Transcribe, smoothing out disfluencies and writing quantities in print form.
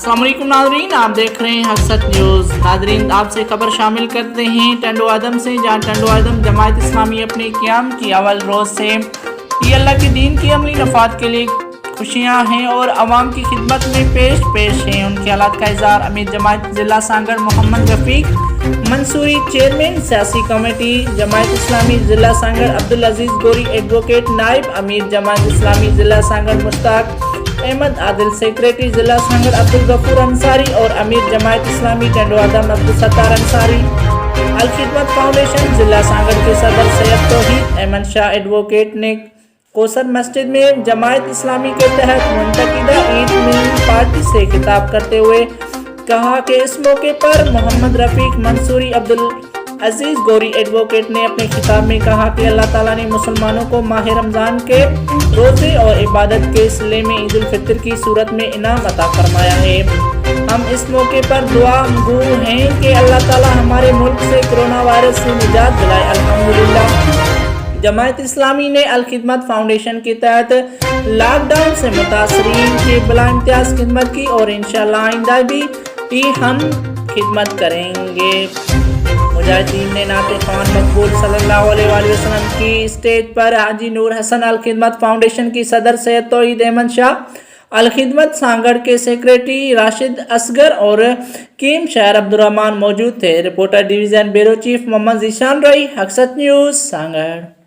अस्सलाम वालेकुम नाज़रीन, आप देख रहे हैं हक़सत न्यूज़। नाज़रीन, आपसे खबर शामिल करते हैं टंडो आदम से, जहाँ टंडो आदम जमात इस्लामी अपने क़याम की अव्वल रोज़ से ये अल्लाह के दीन की अमली नफ़ात के लिए खुशियाँ हैं और अवाम की खिदमत में पेश हैं। उनके हालात का इज़हार अमीर जमात ज़िला सांगड़ मोहम्मद रफ़ीक मंसूरी, चेयरमैन सियासी कमेटी जमात इस्लामी ज़िला सांगड़ अब्दुल अजीज़ गोरी, एडवोकेट नायब अमीर जमात इस्लामी ज़िला सांगड़ मुश्ताक अहमद आदिल, सेक्रेटरी ज़िला सांगड़ अब्दुल गफूर अंसारी और अमीर जमात इस्लामी टंडो आदम अब्दुल सत्तार अंसारी। अल खिदमत फाउंडेशन ज़िला सांगड़ के सदर सैयद तौहीद अहमद शाह एडवोकेट ने कोसर मस्जिद में जमात इस्लामी के तहत मुंतकिदा ईद मिलन पार्टी से खिताब करते हुए कहा कि इस मौके पर मोहम्मद रफ़ीक मंसूरी, अब्दुल अजीज़ गोरी एडवोकेट ने अपने खिताब में कहा कि अल्लाह ताला ने मुसलमानों को माह रमज़ान के रोज़े और इबादत के सिले में ईद उल फितर की सूरत में इनाम अता फरमाया है। हम इस मौके पर दुआ गो हैं कि अल्लाह ताला हमारे मुल्क से कोरोना वायरस से निजात दिलाए। अल्हम्दुलिल्लाह। जमात इस्लामी ने अल खिदमत फाउंडेशन के तहत लॉकडाउन से मुतासरीन की बला इम्तियाज़ खिदमत की और इंशाअल्लाह आइंदा भी हम खिदमत करेंगे। मुजाहिदीन ने नाते ख़वान मकबूल सल्लल्लाहु अलैहि वसल्लम की स्टेज पर हाजी नूर हसन अल खिदमत फाउंडेशन की सदर सैयद तौहीद अहमद शाह, अल खिदमत सांगड़ के सेक्रेटरी राशिद असगर और कीम शहर अब्दुर्रहमान मौजूद थे। Reporter division bureau chief Mohammad Zeeshan Rai, हक़सत न्यूज़ सांगड़।